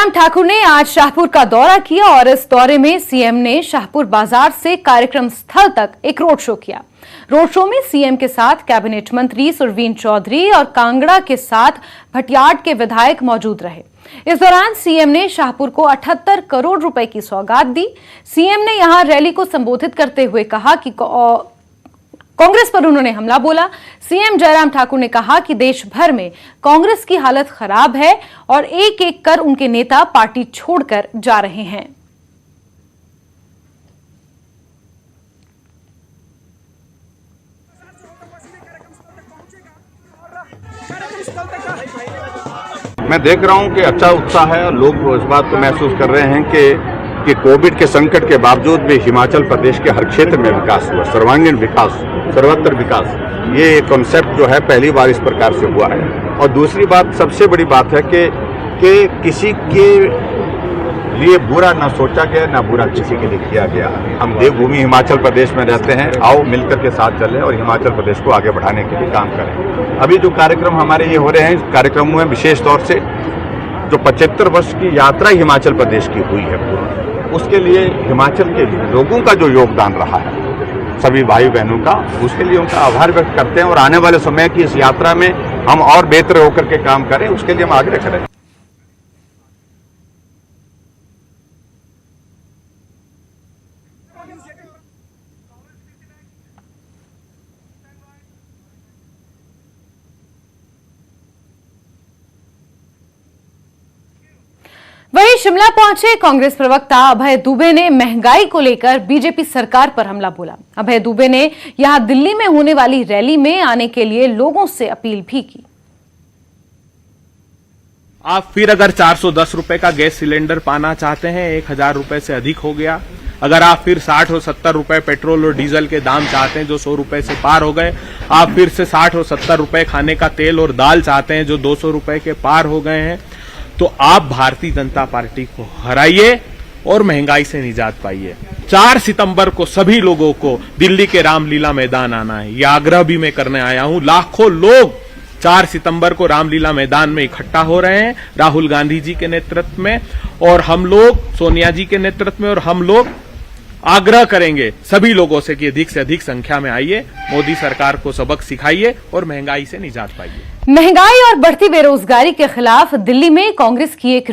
जयराम ठाकुर ने आज शाहपुर का दौरा किया और इस दौरे में सीएम ने शाहपुर बाजार से कार्यक्रम स्थल तक एक रोड शो किया। रोड शो में सीएम के साथ कैबिनेट मंत्री सुरवीन चौधरी और कांगड़ा के साथ भटियाट के विधायक मौजूद रहे। इस दौरान सीएम ने शाहपुर को 78 करोड़ रुपए की सौगात दी। सीएम ने यहां रैली को संबोधित करते हुए कहा कि कांग्रेस पर उन्होंने हमला बोला। सीएम जयराम ठाकुर ने कहा कि देश भर में कांग्रेस की हालत खराब है और एक एक कर उनके नेता पार्टी छोड़कर जा रहे हैं। मैं देख रहा हूं कि अच्छा उत्साह है और लोग इस बात को महसूस कर रहे हैं कि कोविड के संकट के बावजूद भी हिमाचल प्रदेश के हर क्षेत्र में विकास हुआ, सर्वांगीण विकास, सर्वत्र विकास। ये कॉन्सेप्ट जो है पहली बार इस प्रकार से हुआ है। और दूसरी बात, सबसे बड़ी बात है कि किसी के लिए बुरा ना सोचा गया, ना बुरा किसी के लिए किया गया। हम देवभूमि हिमाचल प्रदेश में रहते हैं, आओ मिलकर के साथ चलें और हिमाचल प्रदेश को आगे बढ़ाने के लिए काम करें। अभी जो कार्यक्रम हमारे ये हो रहे हैं, इस कार्यक्रमों में विशेष तौर से जो 75 वर्ष की यात्रा हिमाचल प्रदेश की हुई है पूरी, उसके लिए हिमाचल के लोगों का जो योगदान रहा है, सभी भाई बहनों का, उसके लिए उनका आभार व्यक्त करते हैं और आने वाले समय की इस यात्रा में हम और बेहतर होकर के काम करें, उसके लिए हम आग्रह करें। वहीं शिमला पहुंचे कांग्रेस प्रवक्ता अभय दुबे ने महंगाई को लेकर बीजेपी सरकार पर हमला बोला। अभय दुबे ने यहां दिल्ली में होने वाली रैली में आने के लिए लोगों से अपील भी की। आप फिर अगर 410 रुपए का गैस सिलेंडर पाना चाहते हैं, 1000 रुपए से अधिक हो गया। अगर आप फिर 60 और 70 रुपए पेट्रोल और डीजल के दाम चाहते हैं जो 100 रुपए से पार हो गए, आप फिर से 60 और 70 रुपए खाने का तेल और दाल चाहते हैं जो 200 रुपए के पार हो गए हैं, तो आप भारतीय जनता पार्टी को हराइए और महंगाई से निजात पाइए। 4 सितंबर को सभी लोगों को दिल्ली के रामलीला मैदान आना है, यह आग्रह भी मैं करने आया हूं। लाखों लोग 4 सितंबर को रामलीला मैदान में इकट्ठा हो रहे हैं, राहुल गांधी जी के नेतृत्व में और हम लोग सोनिया जी के नेतृत्व में, और हम लोग आग्रह करेंगे सभी लोगों से कि अधिक से अधिक संख्या में आइए, मोदी सरकार को सबक सिखाइए और महंगाई से निजात पाइए। महंगाई और बढ़ती बेरोजगारी के खिलाफ दिल्ली में कांग्रेस की एक